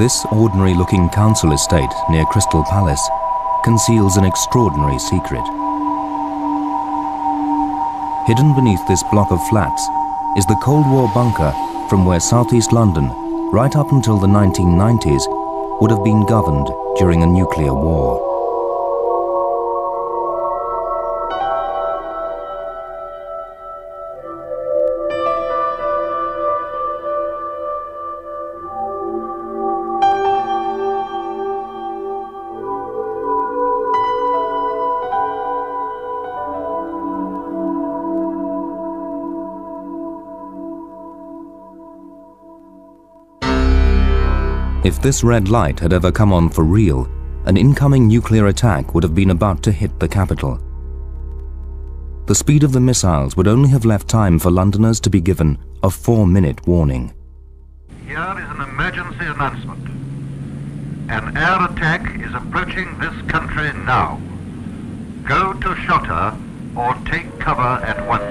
This ordinary-looking council estate near Crystal Palace conceals an extraordinary secret. Hidden beneath this block of flats is the Cold War bunker from where southeast London, right up until the 1990s, would have been governed during a nuclear war. If this red light had ever come on for real, an incoming nuclear attack would have been about to hit the capital. The speed of the missiles would only have left time for Londoners to be given a 4-minute warning. Here is an emergency announcement. An air attack is approaching this country now. Go to shelter or take cover at once.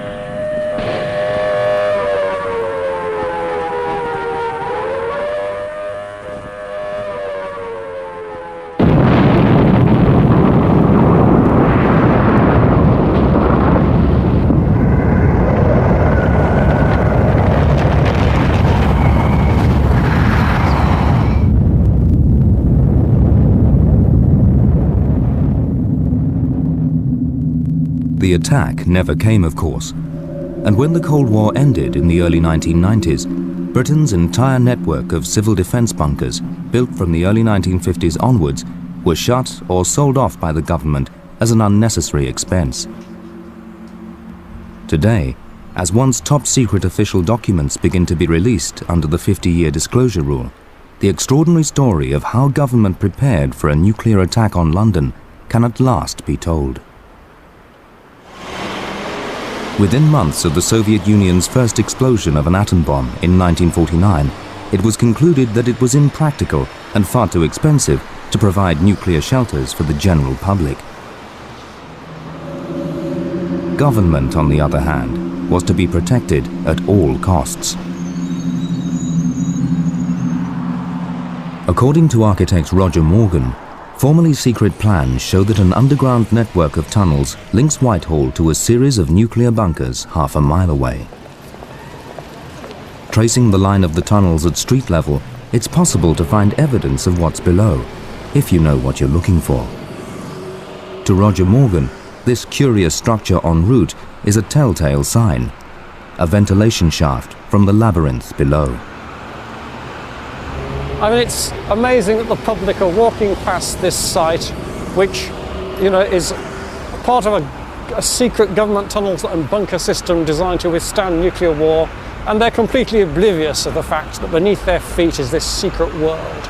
The attack never came, of course, and when the Cold War ended in the early 1990s, Britain's entire network of civil defense bunkers, built from the early 1950s onwards, were shut or sold off by the government as an unnecessary expense. Today, as once top-secret official documents begin to be released under the 50-year disclosure rule, the extraordinary story of how government prepared for a nuclear attack on London can at last be told. Within months of the Soviet Union's first explosion of an atom bomb in 1949, it was concluded that it was impractical and far too expensive to provide nuclear shelters for the general public. Government, on the other hand, was to be protected at all costs. According to architect Roger Morgan, formerly secret plans show that an underground network of tunnels links Whitehall to a series of nuclear bunkers half a mile away. Tracing the line of the tunnels at street level, it's possible to find evidence of what's below, if you know what you're looking for. To Roger Morgan, this curious structure en route is a telltale sign, a ventilation shaft from the labyrinth below. I mean, it's amazing that the public are walking past this site, which, you know, is part of a secret government tunnels and bunker system designed to withstand nuclear war, and they're completely oblivious of the fact that beneath their feet is this secret world.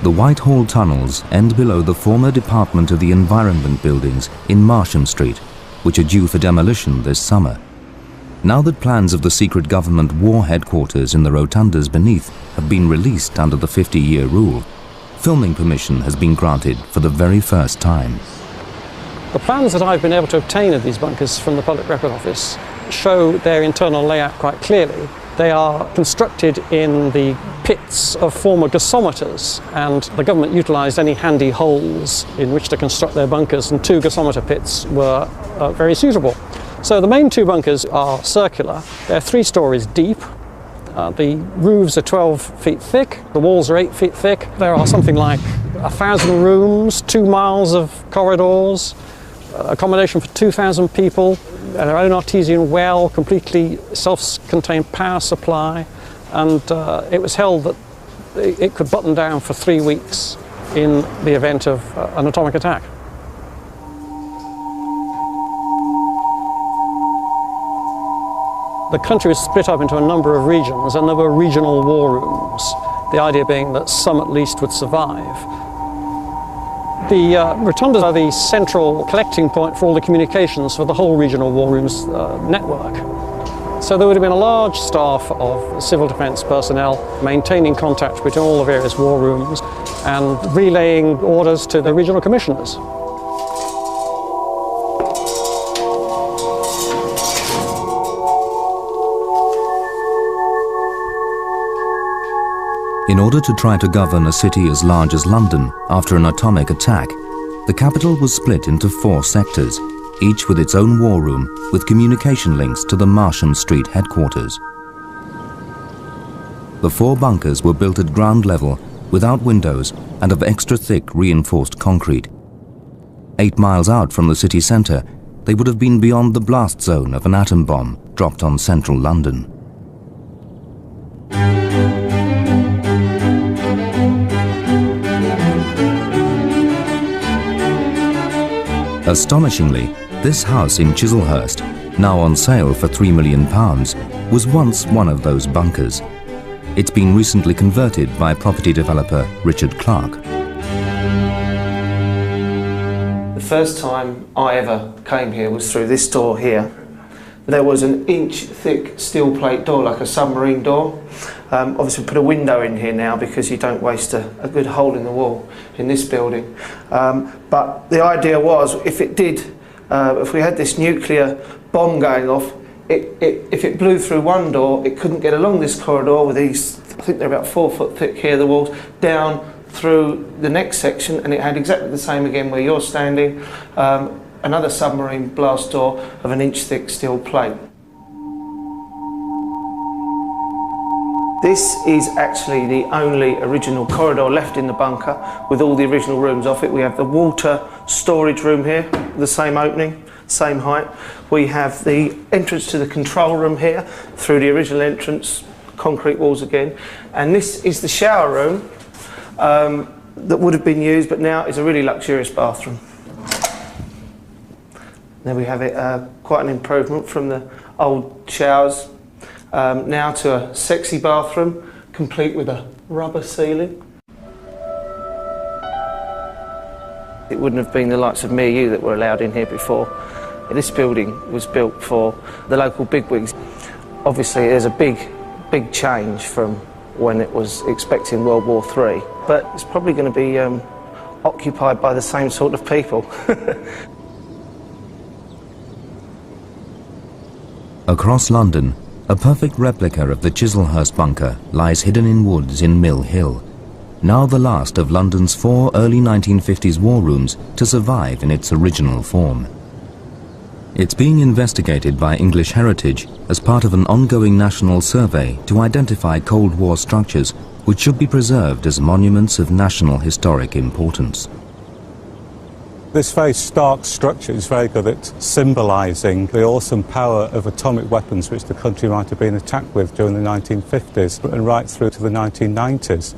The Whitehall tunnels end below the former Department of the Environment buildings in Marsham Street, which are due for demolition this summer. Now that plans of the secret government war headquarters in the rotundas beneath have been released under the 50-year rule, filming permission has been granted for the very first time. The plans that I've been able to obtain of these bunkers from the Public Record Office show their internal layout quite clearly. They are constructed in the pits of former gasometers, and the government utilised any handy holes in which to construct their bunkers, and 2 gasometer pits were very suitable. So the main 2 bunkers are circular. They're 3 stories deep. The roofs are 12 feet thick. The walls are 8 feet thick. There are something like 1,000 rooms, 2 miles of corridors, accommodation for 2,000 people, their own artesian well, completely self-contained power supply, and it was held that it could button down for 3 weeks in the event of an atomic attack. The country was split up into a number of regions, and there were regional war rooms, the idea being that some at least would survive. The rotundas are the central collecting point for all the communications for the whole regional war rooms network. So there would have been a large staff of civil defence personnel maintaining contact between all the various war rooms and relaying orders to the regional commissioners. In order to try to govern a city as large as London after an atomic attack, the capital was split into 4 sectors, each with its own war room with communication links to the Marsham Street headquarters. The 4 bunkers were built at ground level without windows and of extra thick reinforced concrete. 8 miles out from the city centre, they would have been beyond the blast zone of an atom bomb dropped on central London. Astonishingly, this house in Chislehurst, now on sale for £3 million, was once one of those bunkers. It's been recently converted by property developer Richard Clark. The first time I ever came here was through this door here. There was an inch-thick steel plate door, like a submarine door. Obviously we put a window in here now because you don't waste a good hole in the wall in this building. But the idea was, if we had this nuclear bomb going off, if it blew through one door, it couldn't get along this corridor with these, I think they're about 4 foot thick here, the walls, down through the next section, and it had exactly the same again where you're standing, another submarine blast door of an inch thick steel plate. This is actually the only original corridor left in the bunker with all the original rooms off it. We have the water storage room here, the same opening, same height. We have the entrance to the control room here through the original entrance, concrete walls again. And this is the shower room that would have been used, but now is a really luxurious bathroom. There we have it, quite an improvement from the old showers. Now to a sexy bathroom, complete with a rubber ceiling. It wouldn't have been the likes of me or you that were allowed in here before. This building was built for the local bigwigs. Obviously there's a big change from when it was expecting World War III, but it's probably going to be occupied by the same sort of people. Across London, a perfect replica of the Chislehurst bunker lies hidden in woods in Mill Hill, now the last of London's 4 early 1950s war rooms to survive in its original form. It's being investigated by English Heritage as part of an ongoing national survey to identify Cold War structures which should be preserved as monuments of national historic importance. This very stark structure is very good at symbolising the awesome power of atomic weapons which the country might have been attacked with during the 1950s and right through to the 1990s.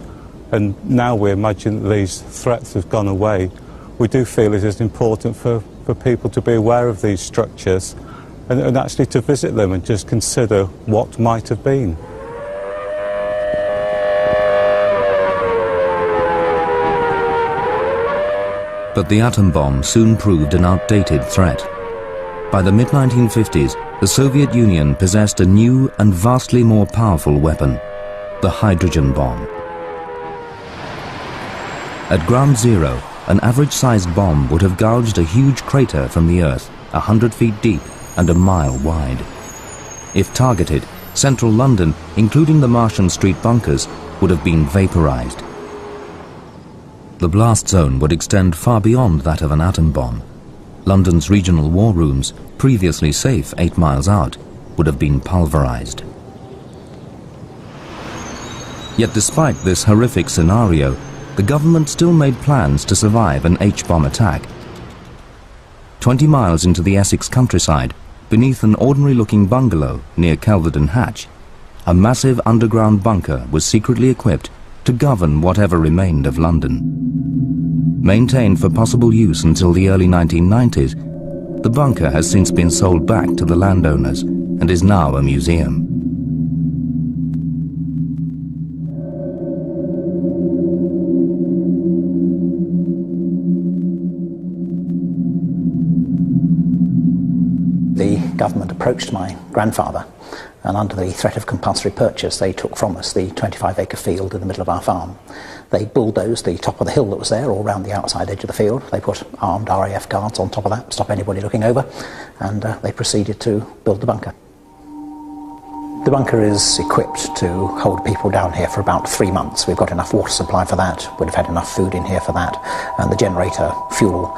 And now we imagine that these threats have gone away. We do feel it is important for people to be aware of these structures and actually to visit them and just consider what might have been. But the atom bomb soon proved an outdated threat. By the mid-1950s, the Soviet Union possessed a new and vastly more powerful weapon, the hydrogen bomb. At ground zero, an average-sized bomb would have gouged a huge crater from the Earth 100 feet deep and a mile wide. If targeted, central London, including the Marsham Street bunkers, would have been vaporized. The blast zone would extend far beyond that of an atom bomb. London's regional war rooms, previously safe 8 miles out, would have been pulverized. Yet despite this horrific scenario, the government still made plans to survive an H-bomb attack. 20 miles into the Essex countryside, beneath an ordinary-looking bungalow near Kelvedon Hatch, a massive underground bunker was secretly equipped to govern whatever remained of London. Maintained for possible use until the early 1990s, the bunker has since been sold back to the landowners and is now a museum. The government approached my grandfather, and under the threat of compulsory purchase they took from us the 25-acre field in the middle of our farm. They bulldozed the top of the hill that was there all around the outside edge of the field. They put armed RAF guards on top of that to stop anybody looking over, and they proceeded to build the bunker. The bunker is equipped to hold people down here for about 3 months. We've got enough water supply for that, would have had enough food in here for that, and the generator fuel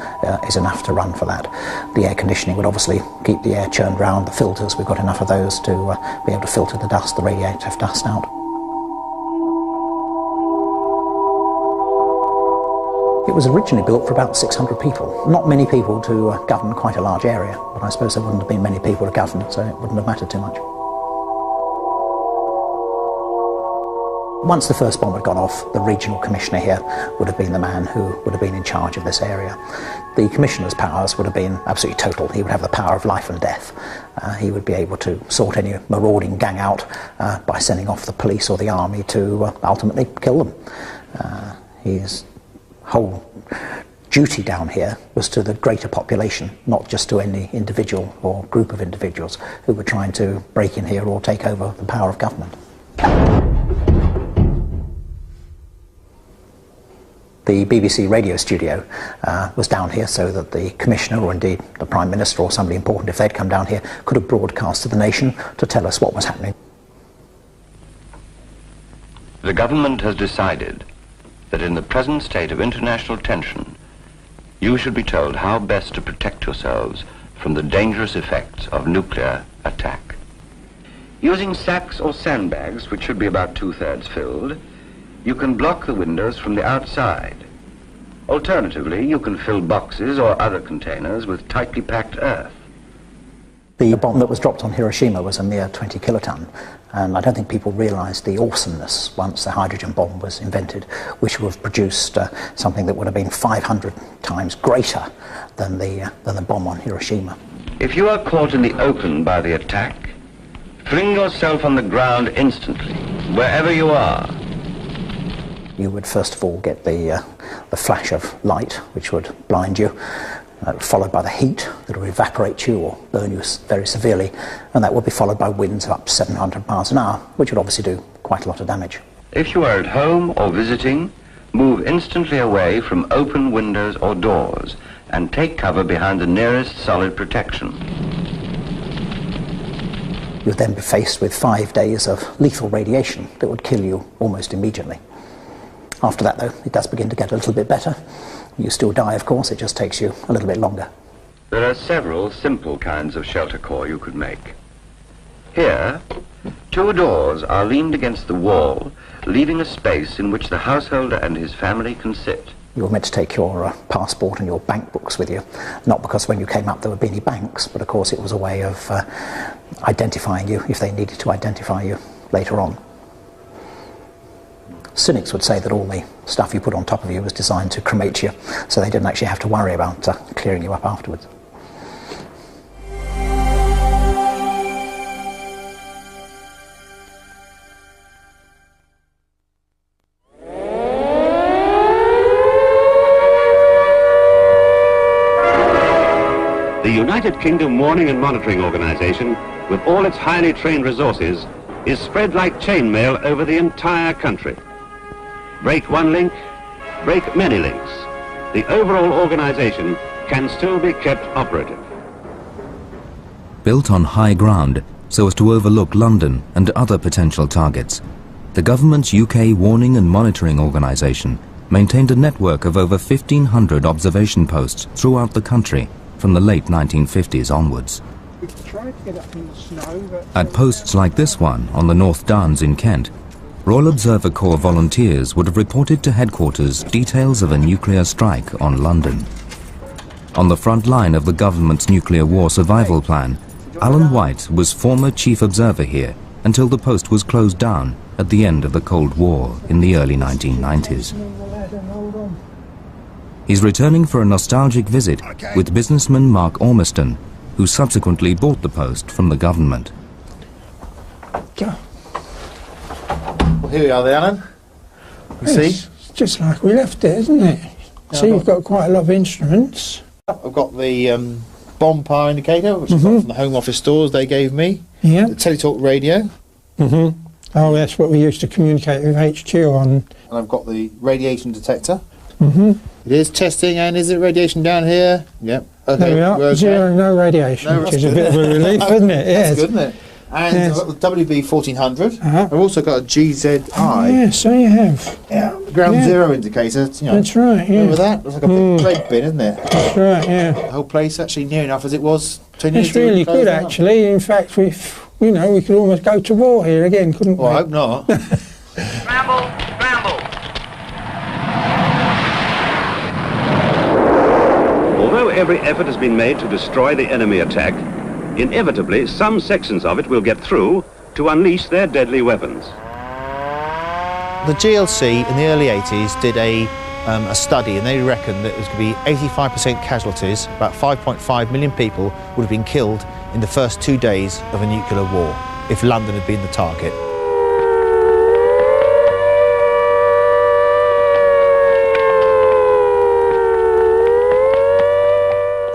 is enough to run for that. The air conditioning would obviously keep the air churned round. The filters, we've got enough of those to be able to filter the dust, the radioactive dust out. It was originally built for about 600 people. Not many people to govern quite a large area, but I suppose there wouldn't have been many people to govern, so it wouldn't have mattered too much. Once the first bomb had gone off, the regional commissioner here would have been the man who would have been in charge of this area. The commissioner's powers would have been absolutely total. He would have the power of life and death. He would be able to sort any marauding gang out by sending off the police or the army to ultimately kill them. His whole duty down here was to the greater population, not just to any individual or group of individuals who were trying to break in here or take over the power of government. The BBC radio studio was down here so that the Commissioner, or indeed the Prime Minister or somebody important, if they'd come down here, could have broadcast to the nation to tell us what was happening. The government has decided that in the present state of international tension, you should be told how best to protect yourselves from the dangerous effects of nuclear attack. Using sacks or sandbags, which should be about 2/3 filled, you can block the windows from the outside. Alternatively, you can fill boxes or other containers with tightly packed earth. The bomb that was dropped on Hiroshima was a mere 20 kiloton, and I don't think people realised the awesomeness once the hydrogen bomb was invented, which would have produced something that would have been 500 times greater than the bomb on Hiroshima. If you are caught in the open by the attack, fling yourself on the ground instantly, wherever you are. You would first of all get the flash of light, which would blind you, followed by the heat that would evaporate you or burn you very severely, and that would be followed by winds of up to 700 miles an hour, which would obviously do quite a lot of damage. If you are at home or visiting, move instantly away from open windows or doors and take cover behind the nearest solid protection. You'd then be faced with 5 days of lethal radiation that would kill you almost immediately. After that, though, it does begin to get a little bit better. You still die, of course, it just takes you a little bit longer. There are several simple kinds of shelter core you could make. Here, 2 doors are leaned against the wall, leaving a space in which the householder and his family can sit. You were meant to take your passport and your bank books with you, not because when you came up there would be any banks, but of course it was a way of identifying you if they needed to identify you later on. Cynics would say that all the stuff you put on top of you was designed to cremate you, so they didn't actually have to worry about clearing you up afterwards. The United Kingdom Warning and Monitoring Organization, with all its highly trained resources, is spread like chainmail over the entire country. Break one link, break many links. The overall organization can still be kept operative. Built on high ground so as to overlook London and other potential targets, the government's UK Warning and Monitoring Organisation maintained a network of over 1,500 observation posts throughout the country from the late 1950s onwards. At posts like this one on the North Downs in Kent, Royal Observer Corps volunteers would have reported to headquarters details of a nuclear strike on London. On the front line of the government's nuclear war survival plan, Alan White was former chief observer here until the post was closed down at the end of the Cold War in the early 1990s. He's returning for a nostalgic visit with businessman Mark Ormiston, who subsequently bought the post from the government. Here we are there, Alan. You see? It's just like we left it, isn't it? So you've got quite a lot of instruments. I've got the bomb power indicator, which I've got from the Home Office stores they gave me. Yeah. The Teletalk radio. Oh, that's what we used to communicate with HQ on. And I've got the radiation detector. It is testing, and is it radiation down here? Yep. Okay. There we are. Okay. Zero, no radiation, No, which is a bit of a relief, isn't it? That's Yes. good, isn't it? And Yes. I've got the WB 1400. I've also got a GZI. Yeah, so you have. Yeah. Ground zero indicator. You know, That's right, yeah. remember that? It was like a big bread bin, isn't it? That's right, yeah. The whole place actually near enough as it was 10 years It's ago. really good, actually. In fact, we could almost go to war here again, couldn't we? Well, I hope not. Scramble, scramble. Although every effort has been made to destroy the enemy attack, inevitably some sections of it will get through to unleash their deadly weapons. The GLC in the early 80s did a study, and they reckoned that it was going to be 85% casualties, about 5.5 million people would have been killed in the first 2 days of a nuclear war if London had been the target.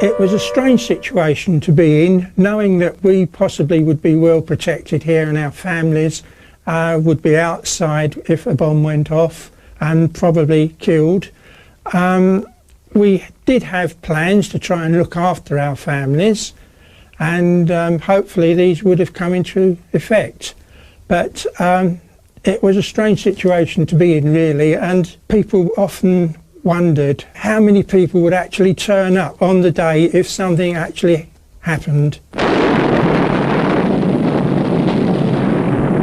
It was a strange situation to be in, knowing that we possibly would be well protected here and our families would be outside if a bomb went off and probably killed. We did have plans to try and look after our families, and hopefully these would have come into effect. But it was a strange situation to be in, really, and people often wondered how many people would actually turn up on the day if something actually happened.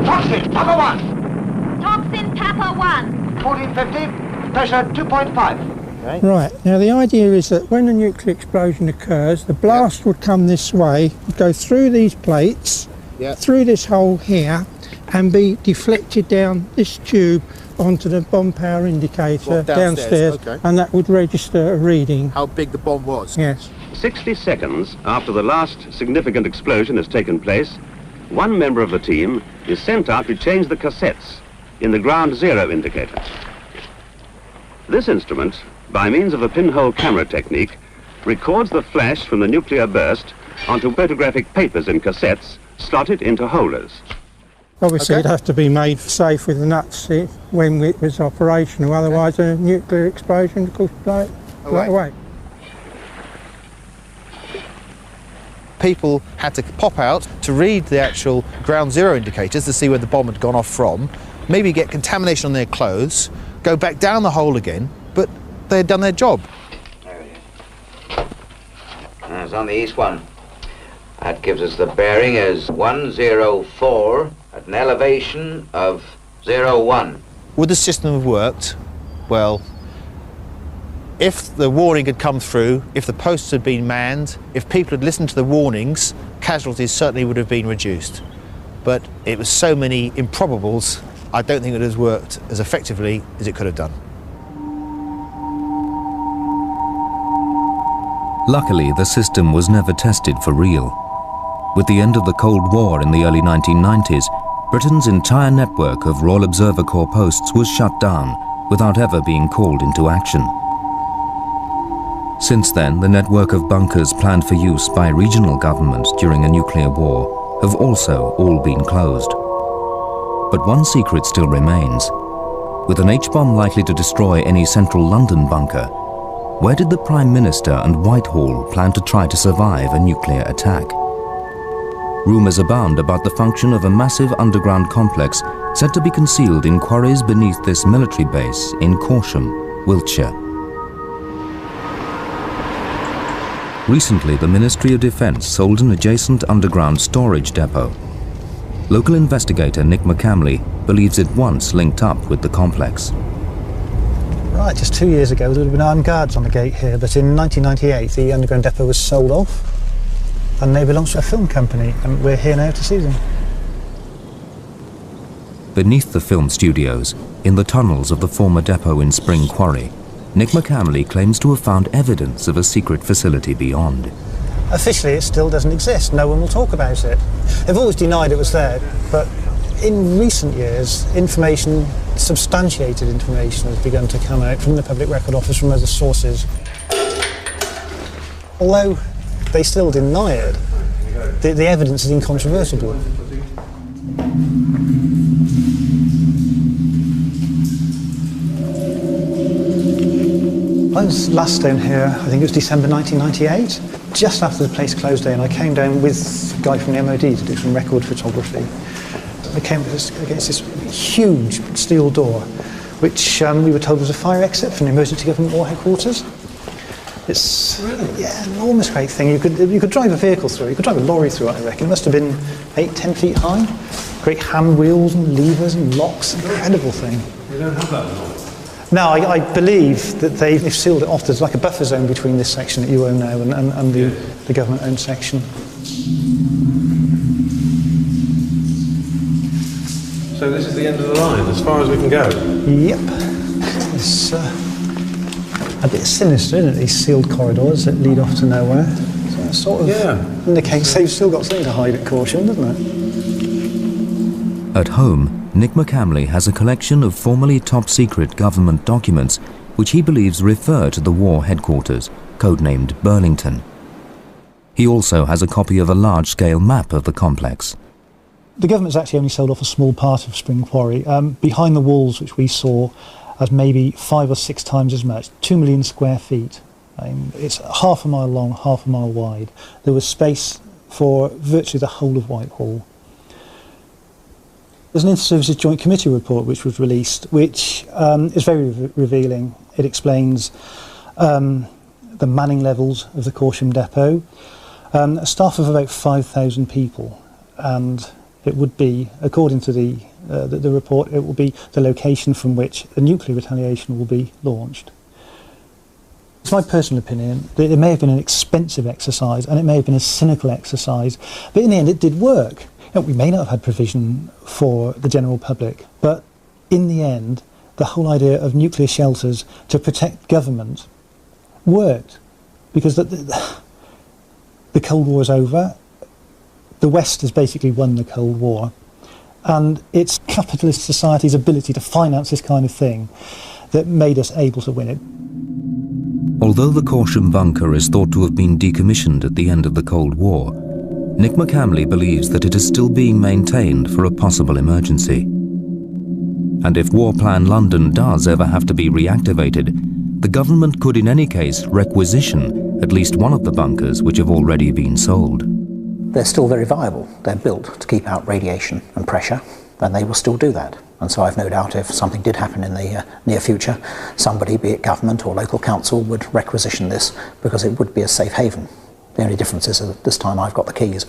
Toxin, Papa 1. Toxin, Papa 1. 1450, pressure 2.5. Right, now the idea is that when a nuclear explosion occurs, the blast would come this way, would go through these plates, through this hole here, and be deflected down this tube onto the bomb power indicator downstairs, okay. And that would register a reading. How big the bomb was? Yes. 60 seconds after the last significant explosion has taken place, one member of the team is sent out to change the cassettes in the ground zero indicator. This instrument, by means of a pinhole camera technique, records the flash from the nuclear burst onto photographic papers in cassettes slotted into holders. Obviously it'd have to be made safe with the nuts when it was operational, otherwise a nuclear explosion could blow it away. People had to pop out to read the actual ground zero indicators to see where the bomb had gone off from, maybe get contamination on their clothes, go back down the hole again, but they had done their job. There it is. It's on the east one. That gives us the bearing as 104 at an elevation of 01. Would the system have worked? Well, if the warning had come through, if the posts had been manned, if people had listened to the warnings, casualties certainly would have been reduced. But it was so many improbables, I don't think it has worked as effectively as it could have done. Luckily, the system was never tested for real. With the end of the Cold War in the early 1990s, Britain's entire network of Royal Observer Corps posts was shut down without ever being called into action. Since then, the network of bunkers planned for use by regional governments during a nuclear war have also all been closed. But one secret still remains. With an H-bomb likely to destroy any central London bunker, where did the Prime Minister and Whitehall plan to try to survive a nuclear attack? Rumours abound about the function of a massive underground complex said to be concealed in quarries beneath this military base in Corsham, Wiltshire. Recently, the Ministry of Defence sold an adjacent underground storage depot. Local investigator Nick McCamley believes it once linked up with the complex. Right, just 2 years ago there would have been armed guards on the gate here, but in 1998 the underground depot was sold off and they belong to a film company, and we're here now to see them. Beneath the film studios, in the tunnels of the former depot in Spring Quarry, Nick McCamley claims to have found evidence of a secret facility beyond. Officially it still doesn't exist, no one will talk about it. They've always denied it was there, but in recent years information, substantiated information, has begun to come out from the Public Record Office, from other sources. Although they still deny it, the evidence is incontrovertible. I was last down here, I think it was December 1998. just after the place closed down, I came down with a guy from the MOD to do some record photography. I came against this huge steel door, which we were told was a fire exit from the Emergency Government War Headquarters. It's yeah, an enormous great thing. You could drive a vehicle through. You could drive a lorry through it, I reckon. It must have been 8-10 feet high. Great hand wheels and levers and locks. Incredible thing. You don't have that anymore? No, I believe that they've sealed it off. There's like a buffer zone between this section that you own now and the government-owned section. So this is the end of the line, as far as we can go? Yep. It's a bit sinister, isn't it, these sealed corridors that lead off to nowhere. So it sort of indicates they've still got something to hide at Caution, doesn't it? At home, Nick McCamley has a collection of formerly top-secret government documents which he believes refer to the war headquarters, codenamed Burlington. He also has a copy of a large-scale map of the complex. The government's actually only sold off a small part of Spring Quarry. Behind the walls, which we saw as maybe 5 or 6 times as much, 2 million square feet. It's half a mile long, half a mile wide. There was space for virtually the whole of Whitehall. There's an Inter-Services Joint Committee report which was released, which is very revealing. It explains the manning levels of the Corsham depot, a staff of about 5,000 people, and it would be, according to the report, it will be the location from which a nuclear retaliation will be launched. It's my personal opinion that it may have been an expensive exercise and it may have been a cynical exercise, but in the end it did work. We may not have had provision for the general public, but in the end the whole idea of nuclear shelters to protect government worked, because the Cold War is over. The West has basically won the Cold War, and it's capitalist society's ability to finance this kind of thing that made us able to win it. Although the Corsham bunker is thought to have been decommissioned at the end of the Cold War, Nick McCamley believes that it is still being maintained for a possible emergency. And if War Plan London does ever have to be reactivated, the government could in any case requisition at least one of the bunkers which have already been sold. They're still very viable. They're built to keep out radiation and pressure, and they will still do that. And so I've no doubt if something did happen in the near future, somebody, be it government or local council, would requisition this because it would be a safe haven. The only difference is that this time I've got the keys.